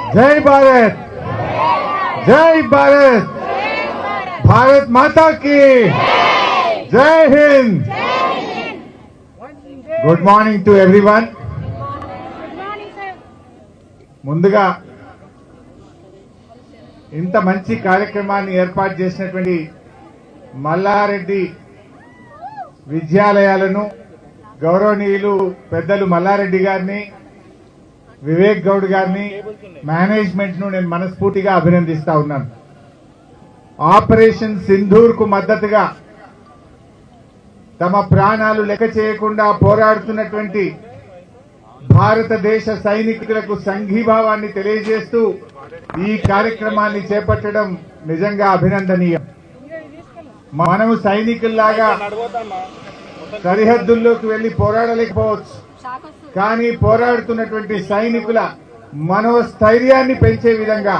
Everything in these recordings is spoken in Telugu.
जय भारत, जय भारत, भारत माता की जय Hind. Good morning to everyone. ముందుగా ఇంత మంచి కార్యక్రమాన్ని ఏర్పాటు చేసినటువంటి మల్లారెడ్డి విద్యాలయాలను గౌరవనీయులు పెద్దలు మల్లారెడ్డి గారిని, వివేక్ గౌడ్ గారిని, మేనేజ్మెంట్ ను నేను మనస్ఫూర్తిగా అభినందిస్తా ఉన్నాను. ఆపరేషన్ సింధూర్ కు మద్దతుగా తమ ప్రాణాలు లెక్క చేయకుండా పోరాడుతున్నటువంటి భారతదేశ సైనికులకు సంఘీభావాన్ని తెలియజేస్తూ ఈ కార్యక్రమాన్ని చేపట్టడం నిజంగా అభినందనీయం. మనము సైనికుల్లాగా సరిహద్దుల్లోకి వెళ్లి పోరాడలేకపోవచ్చు, కానీ పోరాడుతున్నటువంటి సైనికుల మనోస్థైర్యాన్ని పెంచే విధంగా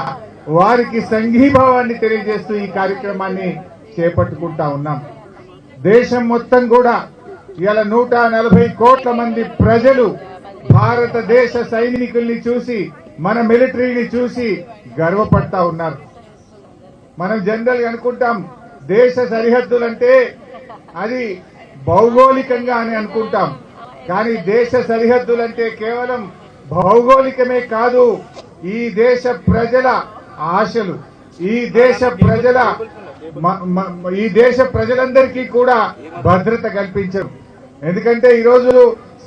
వారికి సంఘీభావాన్ని తెలియజేస్తూ ఈ కార్యక్రమాన్ని చేపట్టుకుంటా ఉన్నాం. దేశం మొత్తం కూడా ఇలా 140 కోట్ల మంది ప్రజలు భారతదేశ సైనికుల్ని చూసి, మన మిలిటరీని చూసి గర్వపడతా ఉన్నారు. మనం జనరల్ గా అనుకుంటాం దేశ సరిహద్దులంటే అది భౌగోళికంగా అని అనుకుంటాం, కానీ దేశ సరిహద్దులంటే కేవలం భౌగోళికమే కాదు, ఈ దేశ ప్రజల ఆశలు, ఈ దేశ ప్రజలందరికీ కూడా భద్రత కల్పించరు. ఎందుకంటే ఈరోజు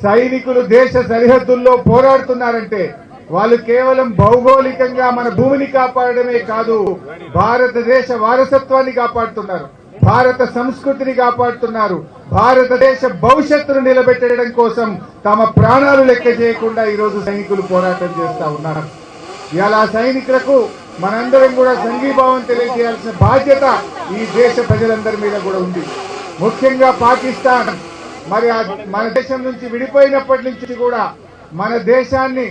సైనికులు దేశ సరిహద్దుల్లో పోరాడుతున్నారంటే వాళ్ళు కేవలం భౌగోళికంగా మన భూమిని కాపాడమే కాదు, భారతదేశ వారసత్వాన్ని కాపాడుతున్నారు, భారత సంస్కృతిని కాపాడుతున్నారు, భారతదేశ భవిష్యత్తును నిలబెట్టడం కోసం తమ ప్రాణాలు లెక్క చేయకుండా ఈరోజు సైనికులు పోరాటం చేస్తా ఉన్నారు. ఇలా సైనికులకు మనందరం కూడా సంఘీభావం తెలియజేయాల్సిన బాధ్యత ఈ దేశ ప్రజలందరి మీద కూడా ఉంది. ముఖ్యంగా పాకిస్తాన్ మరి మన దేశం నుంచి విడిపోయినప్పటి నుంచి కూడా మన దేశాన్ని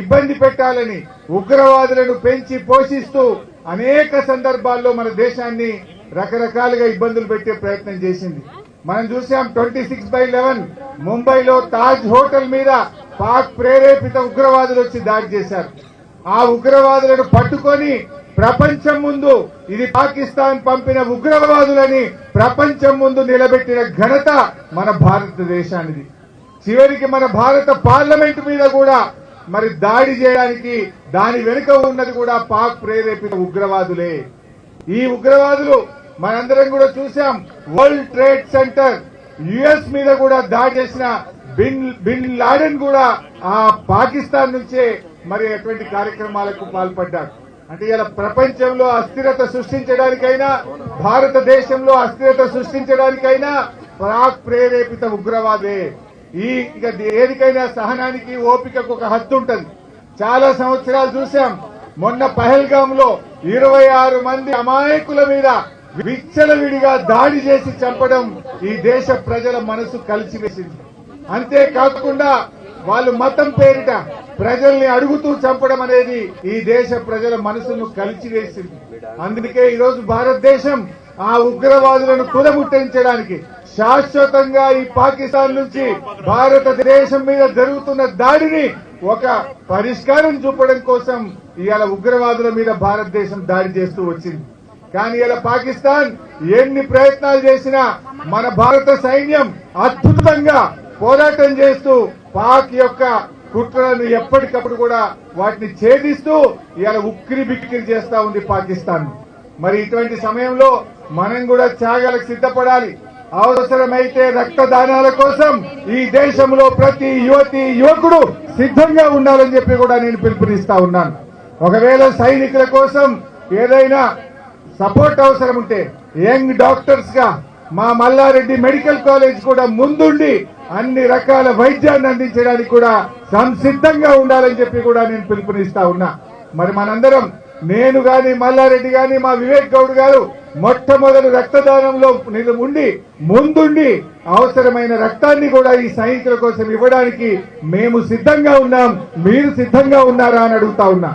ఇబ్బంది పెట్టాలని ఉగ్రవాదులను పెంచి పోషిస్తూ అనేక సందర్భాల్లో మన దేశాన్ని రకరకాలుగా ఇబ్బందులు పెట్టే ప్రయత్నం చేసింది. మనం చూసాం 26/11 ముంబైలో తాజ్ హోటల్ మీద పాక్ ప్రేరేపిత ఉగ్రవాదులు వచ్చి దాడి చేశారు. ఆ ఉగ్రవాదులను పట్టుకొని ప్రపంచం ముందు ఇది పాకిస్తాన్ పంపిన ఉగ్రవాదులని ప్రపంచం ముందు నిలబెట్టిన ఘనత మన భారతదేశానిది. చివరికి మన భారత పార్లమెంట్ మీద కూడా మరి దాడి చేయడానికి దాని వెనుక ఉన్నది కూడా పాక్ ప్రేరేపిత ఉగ్రవాదులే. ఈ ఉగ్రవాదులు మనందరం కూడా చూసాం. వరల్డ్ ట్రేడ్ సెంటర్ యుఎస్ మీద కూడా దాడి చేసిన బిన్ లాడెన్ కూడా ఆ పాకిస్తాన్ నుంచే మరి అటువంటి కార్యక్రమాలకు పాల్పడ్డారు. అంటే ఇలా ప్రపంచంలో అస్థిరత సృష్టించడానికైనా, భారతదేశంలో అస్థిరత సృష్టించడానికైనా పాక్ ప్రేరేపిత ఉగ్రవాదే. ఇక ఏదికైనా సహనానికి, ఓపికకు ఒక హద్దు ఉంటది. చాలా సంవత్సరాలు చూసాం. మొన్న పహల్గామ్ లో 26 మంది అమాయకుల మీద విచ్చలవిడిగా దాడి చేసి చంపడం ఈ దేశ ప్రజల మనసు కలిసివేసింది. అంతేకాకుండా వాళ్ళు మతం పేరిట ప్రజల్ని అడుగుతూ చంపడం అనేది ఈ దేశ ప్రజల మనసును కలిసివేసింది. అందుకే ఈరోజు భారతదేశం ఆ ఉగ్రవాదులను కుదముట్టించడానికి శాశ్వతంగా ఈ పాకిస్తాన్ నుంచి భారతదేశం మీద జరుగుతున్న దాడిని ఒక పరిష్కారం చూపడం కోసం ఇవాళ ఉగ్రవాదుల మీద భారతదేశం దాడి చేస్తూ వచ్చింది. కానీ ఇలా పాకిస్తాన్ ఎన్ని ప్రయత్నాలు చేసినా మన భారత సైన్యం అద్భుతంగా పోరాటం చేస్తూ పాక్ యొక్క కుట్రలను ఎప్పటికప్పుడు కూడా వాటిని ఛేదిస్తూ ఇవాళ ఉక్కిరి బిక్కిరి చేస్తా ఉంది పాకిస్తాన్. మరి ఇటువంటి సమయంలో మనం కూడా త్యాగాలకు సిద్ధపడాలి. అవసరమైతే రక్తదానాల కోసం ఈ దేశంలో ప్రతి యువతి యువకుడు సిద్ధంగా ఉండాలని చెప్పి కూడా నేను పిలుపునిస్తా ఉన్నాను. ఒకవేళ సైనికుల కోసం ఏదైనా సపోర్ట్ అవసరం ఉంటే యంగ్ డాక్టర్స్ గా మా మల్లారెడ్డి మెడికల్ కాలేజ్ కూడా ముందుండి అన్ని రకాల వైద్యాన్ని అందించడానికి కూడా సంసిద్ధంగా ఉండాలని చెప్పి కూడా నేను పిలుపునిస్తా ఉన్నా. మరి మనందరం, నేను గాని మల్లారెడ్డి గాని మా వివేక్ గౌడ్ గారు మొట్టమొదటి రక్తదానంలో ఉండి ముందుండి అవసరమైన రక్తాన్ని కూడా ఈ సైనికుల కోసం ఇవ్వడానికి మేము సిద్ధంగా ఉన్నాం. మీరు సిద్ధంగా ఉన్నారా అని అడుగుతా ఉన్నా.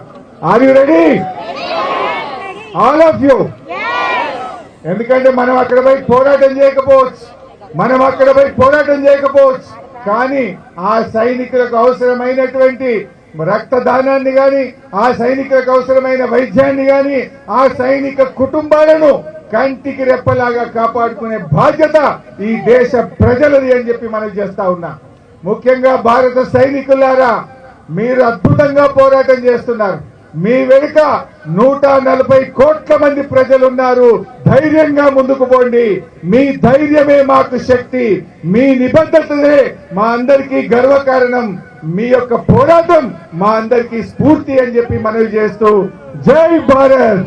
Are you ready? All of you. ఎందుకంటే మనం అక్కడ పోయి పోరాటం చేయకపోవచ్చు, కానీ ఆ సైనికులకు అవసరమైనటువంటి రక్తదానాన్ని గాని, ఆ సైనికులకు అవసరమైన వైద్యాన్ని గాని, ఆ సైనిక కుటుంబాలను కంటికి రెప్పలాగా కాపాడుకునే బాధ్యత ఈ దేశ ప్రజలది అని చెప్పి మనం చేస్తా ఉన్నా. ముఖ్యంగా భారత సైనికులారా, మీరు అద్భుతంగా పోరాటం చేస్తున్నారు. మీ వెనుక 140 కోట్ల మంది ప్రజలున్నారు. ధైర్యంగా ముందుకు పోండి. మీ ధైర్యమే మాకు శక్తి, మీ నిబద్ధతలే మా అందరికీ గర్వకారణం, మీ యొక్క పోరాటం మా అందరికీ స్ఫూర్తి అని చెప్పి మనవి చేస్తూ జై భారత్.